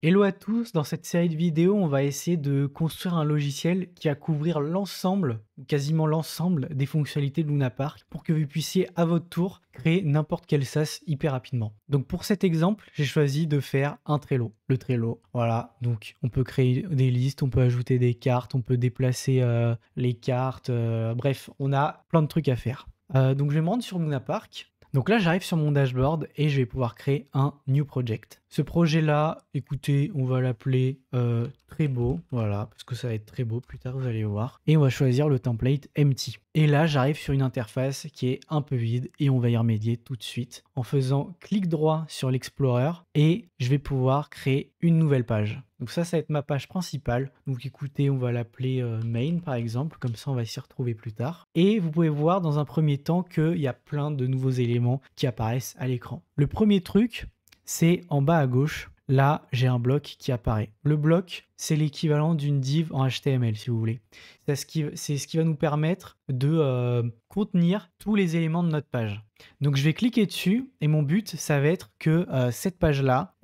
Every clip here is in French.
Hello à tous, dans cette série de vidéos, on va essayer de construire un logiciel qui va couvrir l'ensemble, ou quasiment l'ensemble des fonctionnalités de Luna Park pour que vous puissiez à votre tour créer n'importe quel SaaS hyper rapidement. Donc pour cet exemple, j'ai choisi de faire un Trello. Le Trello, voilà, donc on peut créer des listes, on peut ajouter des cartes, on peut déplacer les cartes, bref, on a plein de trucs à faire. Donc je vais me rendre sur Luna Park. Donc là, j'arrive sur mon dashboard et je vais pouvoir créer un new project. Ce projet-là, écoutez, on va l'appeler très beau, voilà, parce que ça va être très beau plus tard, vous allez voir. Et on va choisir le template empty. Et là, j'arrive sur une interface qui est un peu vide et on va y remédier tout de suite en faisant clic droit sur l'Explorer et je vais pouvoir créer une nouvelle page. Donc ça va être ma page principale. Donc écoutez, on va l'appeler main par exemple, comme ça on va s'y retrouver plus tard. Et vous pouvez voir dans un premier temps qu'il y a plein de nouveaux éléments qui apparaissent à l'écran. Le premier truc, c'est en bas à gauche. Là, j'ai un bloc qui apparaît. Le bloc, c'est l'équivalent d'une div en HTML, si vous voulez. C'est ce qui va nous permettre de contenir tous les éléments de notre page. Donc, je vais cliquer dessus et mon but, ça va être que cette page-là,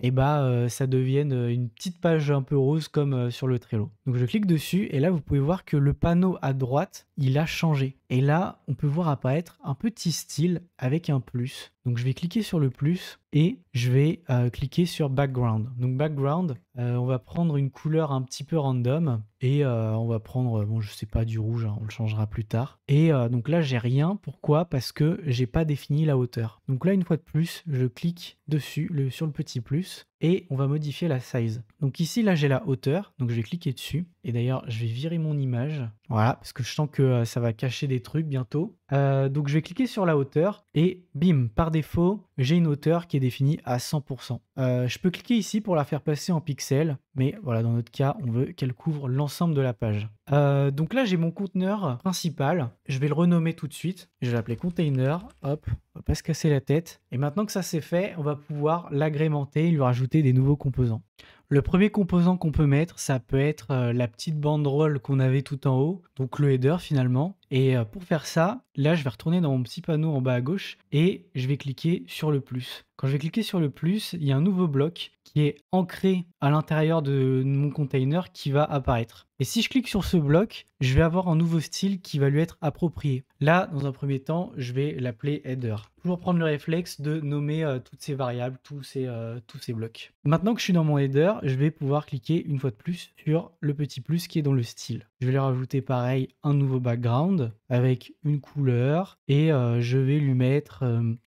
ça devienne une petite page un peu rose comme sur le Trello. Donc, je clique dessus et là, vous pouvez voir que le panneau à droite, il a changé. Et là, on peut voir apparaître un petit style avec un plus. Donc, je vais cliquer sur le plus et je vais cliquer sur Background. Donc, Background, on va prendre une couleur un petit peu random et on va prendre, bon, je sais pas, du rouge, hein, on le changera plus tard. Et donc là, j'ai rien. Pourquoi? Parce que j'ai pas défini la hauteur. Donc là, une fois de plus, je clique dessus, sur le petit plus, et on va modifier la size. Donc ici, là, j'ai la hauteur, donc je vais cliquer dessus. Et d'ailleurs, je vais virer mon image, voilà, parce que je sens que ça va cacher des trucs bientôt. Donc je vais cliquer sur la hauteur, et bim, par défaut, j'ai une hauteur qui est définie à 100%. Je peux cliquer ici pour la faire passer en pixels, mais voilà, dans notre cas, on veut qu'elle couvre l'ensemble de la page. Donc là, j'ai mon conteneur principal. Je vais le renommer tout de suite. Je vais l'appeler container. Hop, on va pas se casser la tête. Et maintenant que ça c'est fait, on va pouvoir l'agrémenter et lui rajouter des nouveaux composants. Le premier composant qu'on peut mettre, ça peut être la petite banderole qu'on avait tout en haut, donc le header finalement. Et pour faire ça, là, je vais retourner dans mon petit panneau en bas à gauche et je vais cliquer sur le plus. Quand je vais cliquer sur le plus, il y a un nouveau bloc qui est ancré à l'intérieur de mon container qui va apparaître. Et si je clique sur ce bloc, je vais avoir un nouveau style qui va lui être approprié. Là, dans un premier temps, je vais l'appeler header. Toujours prendre le réflexe de nommer toutes ces variables, tous ces blocs. Maintenant que je suis dans mon header, je vais pouvoir cliquer une fois de plus sur le petit plus qui est dans le style. Je vais lui rajouter pareil un nouveau background avec une couleur et je vais lui mettre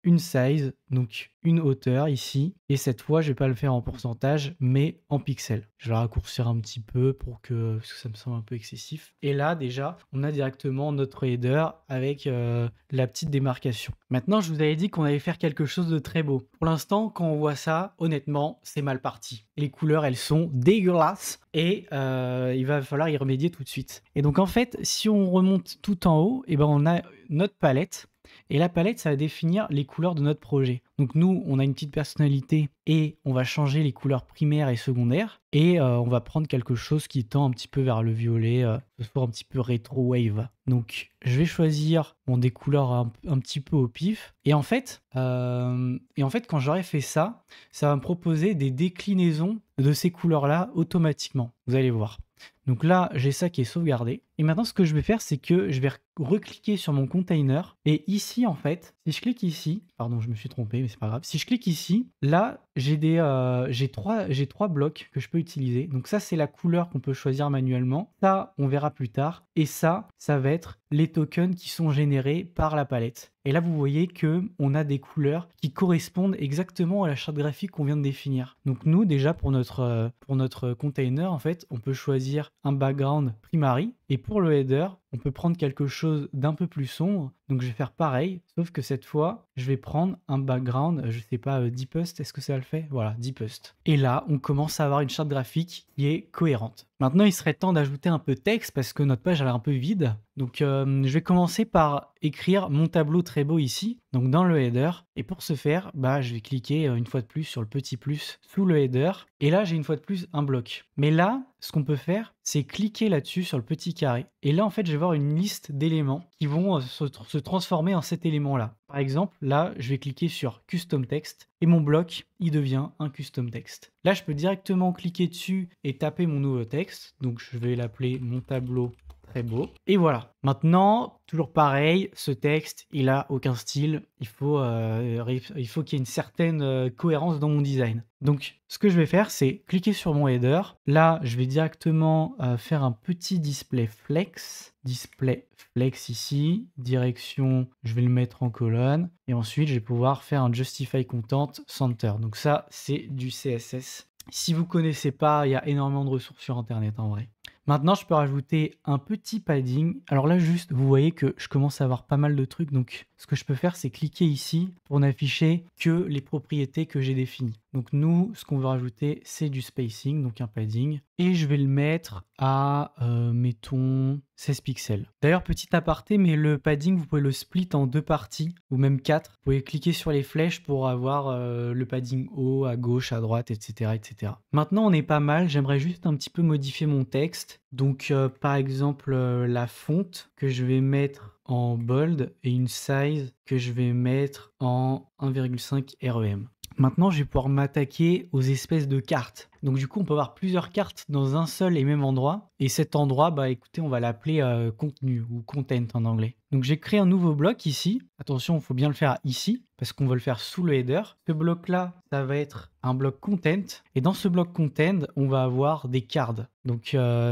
une size, donc une hauteur ici. Et cette fois, je vais pas le faire en pourcentage, mais en pixels. Je vais raccourcir un petit peu parce que ça me semble un peu excessif. Et là, déjà, on a directement notre header avec la petite démarcation. Maintenant, je vous avais dit qu'on allait faire quelque chose de très beau. Pour l'instant, quand on voit ça, honnêtement, c'est mal parti. Les couleurs, elles sont dégueulasses et il va falloir y remédier tout de suite. Et donc, en fait, si on remonte tout en haut, et ben on a notre palette. Et la palette, ça va définir les couleurs de notre projet. Donc nous, on a une petite personnalité et on va changer les couleurs primaires et secondaires. Et on va prendre quelque chose qui tend un petit peu vers le violet, ce soit un petit peu rétro wave. Donc je vais choisir des couleurs un petit peu au pif. Et en fait, quand j'aurai fait ça, ça va me proposer des déclinaisons de ces couleurs-là automatiquement. Vous allez voir. Donc là, j'ai ça qui est sauvegardé. Et maintenant, ce que je vais faire, c'est que je vais recliquer sur mon container. Et ici, en fait, si je clique ici, pardon, je me suis trompé, mais c'est pas grave. Si je clique ici, là, j'ai trois blocs que je peux utiliser. Donc ça, c'est la couleur qu'on peut choisir manuellement. Ça, on verra plus tard. Et ça va être les tokens qui sont générés par la palette. Et là, vous voyez que on a des couleurs qui correspondent exactement à la charte graphique qu'on vient de définir. Donc nous, déjà, pour notre container, en fait, on peut choisir un background primary. Et pour le header, on peut prendre quelque chose d'un peu plus sombre. Donc je vais faire pareil, sauf que cette fois, je vais prendre un background, je sais pas, deepest, est-ce que ça le fait? Voilà, deepest. Et là, on commence à avoir une charte graphique qui est cohérente. Maintenant, il serait temps d'ajouter un peu de texte parce que notre page a l'air un peu vide. Donc je vais commencer par écrire mon tableau très beau ici, donc dans le header. Et pour ce faire, je vais cliquer une fois de plus sur le petit plus sous le header. Et là, j'ai une fois de plus un bloc. Mais là, ce qu'on peut faire, c'est cliquer là-dessus sur le petit carré. Et là, en fait, je vais voir une liste d'éléments qui vont se transformer en cet élément-là. Par exemple, là, je vais cliquer sur Custom Text et mon bloc, il devient un Custom Text. Là, je peux directement cliquer dessus et taper mon nouveau texte. Donc, je vais l'appeler mon tableau très beau. Et voilà. Maintenant, toujours pareil, ce texte, il a aucun style. Il faut qu'il y ait une certaine cohérence dans mon design. Donc, ce que je vais faire, c'est cliquer sur mon header. Là, je vais directement faire un petit display flex. Display flex ici. Direction, je vais le mettre en colonne. Et ensuite, je vais pouvoir faire un justify content center. Donc ça, c'est du CSS. Si vous connaissez pas, il y a énormément de ressources sur Internet en vrai. Maintenant, je peux rajouter un petit padding. Alors là, juste, vous voyez que je commence à avoir pas mal de trucs. Donc, ce que je peux faire, c'est cliquer ici pour n'afficher que les propriétés que j'ai définies. Donc, nous, ce qu'on veut rajouter, c'est du spacing, donc un padding. Et je vais le mettre à, mettons, 16 pixels. D'ailleurs, petit aparté, mais le padding, vous pouvez le split en 2 parties, ou même 4. Vous pouvez cliquer sur les flèches pour avoir le padding haut, à gauche, à droite, etc., etc. Maintenant, on est pas mal. J'aimerais juste un petit peu modifier mon texte. Donc, par exemple, la fonte que je vais mettre en bold et une size que je vais mettre en 1,5 REM. Maintenant, je vais pouvoir m'attaquer aux espèces de cartes. Donc du coup, on peut avoir plusieurs cartes dans un seul et même endroit. Et cet endroit, bah écoutez, on va l'appeler contenu ou content en anglais. Donc j'ai créé un nouveau bloc ici. Attention, il faut bien le faire ici parce qu'on va le faire sous le header. Ce bloc-là, ça va être un bloc content. Et dans ce bloc content, on va avoir des cards. Donc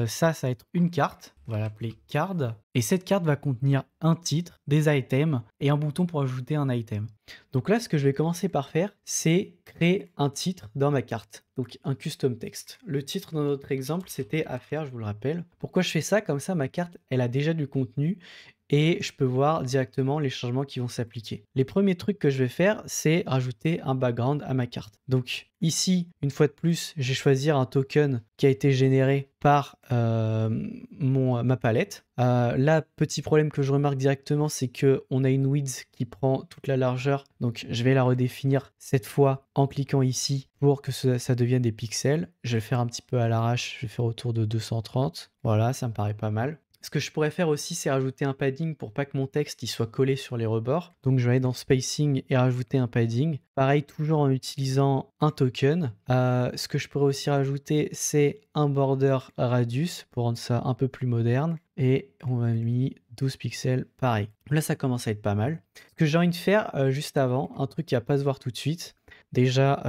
ça va être une carte. On va l'appeler card. Et cette carte va contenir un titre, des items et un bouton pour ajouter un item. Donc là, ce que je vais commencer par faire, c'est créer un titre dans ma carte. Donc un custom text. Le titre dans notre exemple, c'était affaires, je vous le rappelle. Pourquoi je fais ça? Comme ça, ma carte, elle a déjà du contenu et je peux voir directement les changements qui vont s'appliquer. Les premiers trucs que je vais faire, c'est rajouter un background à ma carte. Donc ici, une fois de plus, je vais choisir un token qui a été généré par ma palette. Là, petit problème que je remarque directement, c'est qu'on a une width qui prend toute la largeur. Donc je vais la redéfinir cette fois en cliquant ici pour que ça devienne des pixels. Je vais faire un petit peu à l'arrache, je vais faire autour de 230. Voilà, ça me paraît pas mal. Ce que je pourrais faire aussi, c'est rajouter un padding pour pas que mon texte il soit collé sur les rebords. Donc je vais aller dans spacing et rajouter un padding. Pareil, toujours en utilisant un token. Ce que je pourrais aussi rajouter, c'est un border radius pour rendre ça un peu plus moderne. Et on va mis 12 pixels, pareil. Là, ça commence à être pas mal. Ce que j'ai envie de faire juste avant, un truc qui va pas se voir tout de suite. Déjà,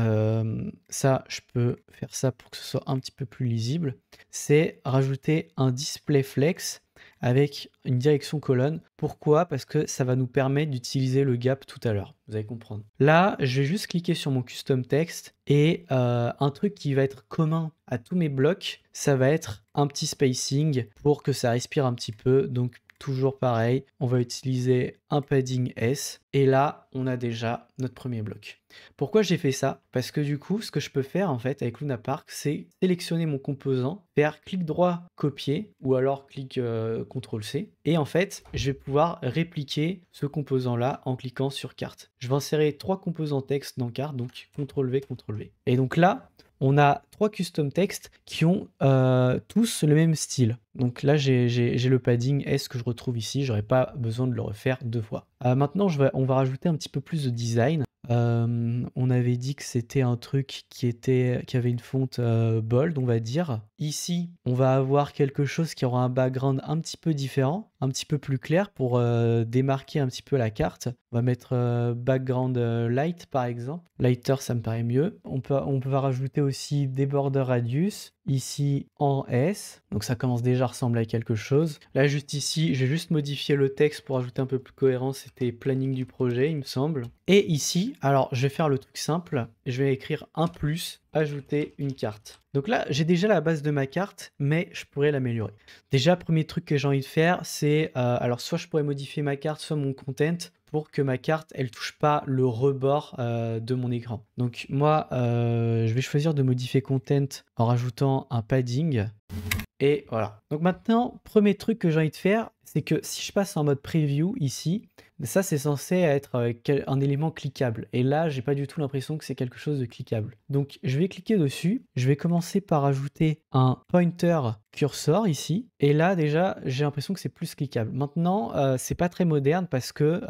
ça, je peux faire ça pour que ce soit un petit peu plus lisible. C'est rajouter un display flex avec une direction colonne. Pourquoi? Parce que ça va nous permettre d'utiliser le gap tout à l'heure. Vous allez comprendre. Là, je vais juste cliquer sur mon custom text et un truc qui va être commun à tous mes blocs, ça va être un petit spacing pour que ça respire un petit peu. Donc, toujours pareil, on va utiliser un padding S et là, on a déjà notre premier bloc. Pourquoi j'ai fait ça? Parce que du coup, ce que je peux faire en fait avec Luna Park, c'est sélectionner mon composant, faire clic droit, copier ou alors clic CTRL-C et en fait, je vais pouvoir répliquer ce composant-là en cliquant sur carte. Je vais insérer 3 composants texte dans carte, donc CTRL-V, CTRL-V. Et donc là, on a 3 custom textes qui ont tous le même style. Donc là, j'ai le padding S que je retrouve ici. J'aurais pas besoin de le refaire 2 fois. Maintenant, on va rajouter un petit peu plus de design. On avait dit que c'était un truc qui avait une fonte bold, on va dire. Ici, on va avoir quelque chose qui aura un background un petit peu différent, un petit peu plus clair pour démarquer un petit peu la carte. On va mettre background light par exemple. Lighter, ça me paraît mieux. On peut rajouter aussi des border radius. Ici en S, donc ça commence déjà à ressembler à quelque chose. Là juste ici, j'ai juste modifié le texte pour ajouter un peu plus cohérent, c'était planning du projet il me semble. Et ici, alors je vais faire le truc simple, je vais écrire un plus, ajouter une carte. Donc là j'ai déjà la base de ma carte, mais je pourrais l'améliorer. Déjà premier truc que j'ai envie de faire, c'est, alors soit je pourrais modifier ma carte, soit mon content, pour que ma carte, elle touche pas le rebord de mon écran. Donc moi, je vais choisir de modifier content en rajoutant un padding. Et voilà. Donc maintenant, premier truc que j'ai envie de faire, c'est que si je passe en mode preview ici, Ça, c'est censé être un élément cliquable. Et là, j'ai pas du tout l'impression que c'est quelque chose de cliquable. Donc, je vais cliquer dessus. Je vais commencer par ajouter un pointer cursor ici. Et là, déjà, j'ai l'impression que c'est plus cliquable. Maintenant, c'est pas très moderne parce que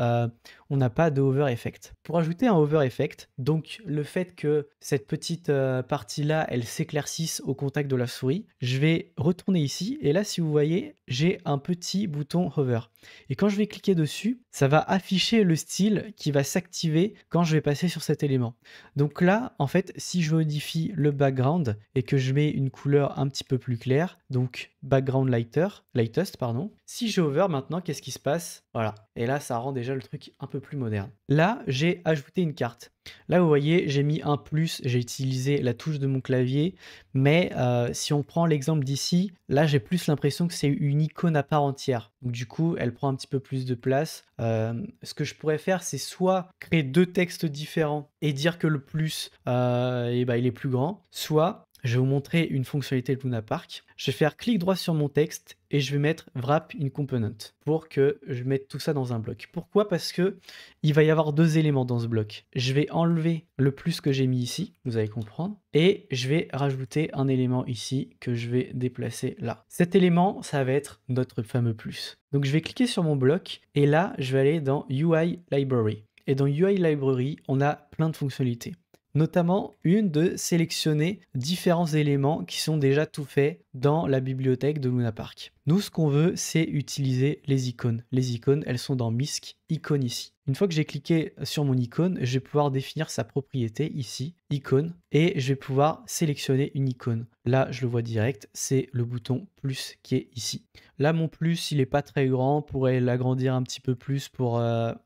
on n'a pas de hover effect. Pour ajouter un hover effect, donc le fait que cette petite partie-là, elle s'éclaircisse au contact de la souris, je vais retourner ici. Et là, si vous voyez, j'ai un petit bouton hover. Et quand je vais cliquer dessus, ça va afficher le style qui va s'activer quand je vais passer sur cet élément. Donc là, en fait, si je modifie le background et que je mets une couleur un petit peu plus claire, donc background lightest, pardon. Si je hover maintenant, qu'est-ce qui se passe? Voilà. Et là, ça rend déjà le truc un peu plus moderne. Là, j'ai ajouté une carte. Là, vous voyez, j'ai mis un plus, j'ai utilisé la touche de mon clavier, mais si on prend l'exemple d'ici, là, j'ai plus l'impression que c'est une icône à part entière. Donc du coup, elle prend un petit peu plus de place. Ce que je pourrais faire, c'est soit créer deux textes différents et dire que le plus, eh ben, il est plus grand, soit je vais vous montrer une fonctionnalité de Luna Park. Je vais faire clic droit sur mon texte et je vais mettre wrap in component pour que je mette tout ça dans un bloc. Pourquoi? Parce que il va y avoir deux éléments dans ce bloc. Je vais enlever le plus que j'ai mis ici, vous allez comprendre, et je vais rajouter un élément ici que je vais déplacer là. Cet élément, ça va être notre fameux plus. Donc je vais cliquer sur mon bloc et là, je vais aller dans UI Library. Et dans UI Library, on a plein de fonctionnalités. Notamment une de sélectionner différents éléments qui sont déjà tout faits dans la bibliothèque de Luna Park. Nous, ce qu'on veut, c'est utiliser les icônes. Les icônes, elles sont dans Misc, icône ici. Une fois que j'ai cliqué sur mon icône, je vais pouvoir définir sa propriété ici, icône, et je vais pouvoir sélectionner une icône. Là, je le vois direct, c'est le bouton plus qui est ici. Là, mon plus, il n'est pas très grand, on pourrait l'agrandir un petit peu plus pour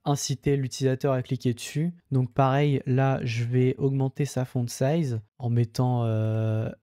inciter l'utilisateur à cliquer dessus. Donc pareil, là, je vais augmenter sa font size en mettant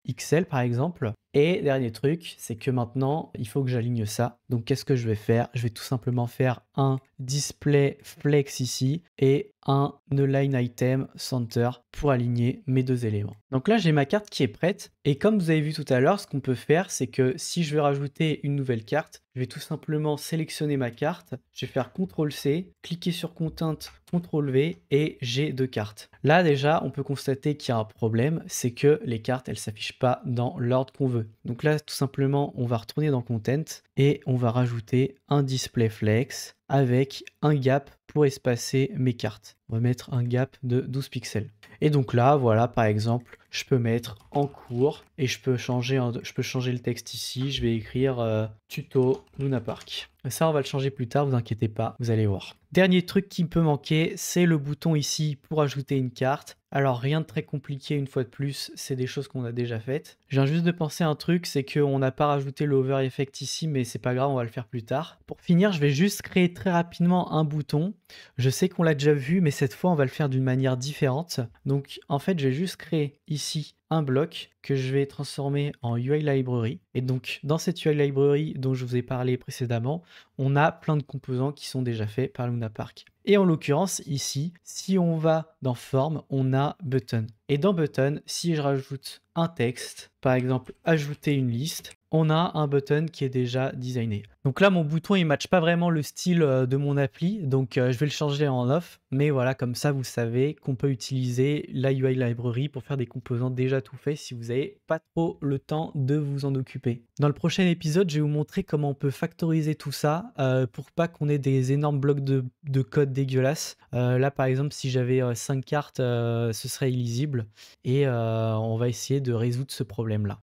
XL par exemple. Et dernier truc, c'est que maintenant, il faut que j'aligne ça. Donc qu'est-ce que je vais faire? Je vais tout simplement faire un display flex ici et un align item center pour aligner mes deux éléments. Donc là, j'ai ma carte qui est prête. Et comme vous avez vu tout à l'heure, ce qu'on peut faire, c'est que si je veux rajouter une nouvelle carte, je vais tout simplement sélectionner ma carte, je vais faire CTRL-C, cliquer sur Content, CTRL-V et j'ai deux cartes. Là déjà, on peut constater qu'il y a un problème, c'est que les cartes, elles ne s'affichent pas dans l'ordre qu'on veut. Donc là, tout simplement, on va retourner dans Content et on va rajouter un display flex avec un gap pour espacer mes cartes. On va mettre un gap de 12 pixels. Et donc là, voilà, par exemple, je peux mettre en cours et je peux changer le texte ici. Je vais écrire tuto Luna Park. Ça, on va le changer plus tard, vous inquiétez pas, vous allez voir. Dernier truc qui me peut manquer, c'est le bouton ici pour ajouter une carte. Alors rien de très compliqué une fois de plus, c'est des choses qu'on a déjà faites. Je viens juste de penser à un truc, c'est qu'on n'a pas rajouté le hover effect ici, mais c'est pas grave, on va le faire plus tard. Pour finir, je vais juste créer très rapidement un bouton. Je sais qu'on l'a déjà vu, mais cette fois on va le faire d'une manière différente. Donc en fait, je vais juste créer ici un bloc que je vais transformer en UI Library. Et donc, dans cette UI Library dont je vous ai parlé précédemment, on a plein de composants qui sont déjà faits par Luna Park. Et en l'occurrence, ici, si on va dans Forme, on a Button. Et dans Button, si je rajoute un texte, par exemple, ajouter une liste, on a un button qui est déjà designé. Donc là, mon bouton, il ne matche pas vraiment le style de mon appli, donc je vais le changer en off. Mais voilà, comme ça, vous savez qu'on peut utiliser la UI Library pour faire des composants déjà tout faits si vous n'avez pas trop le temps de vous en occuper. Dans le prochain épisode, je vais vous montrer comment on peut factoriser tout ça pour pas qu'on ait des énormes blocs de code dégueulasses. Là, par exemple, si j'avais 5 cartes, ce serait illisible. Et on va essayer de résoudre ce problème-là.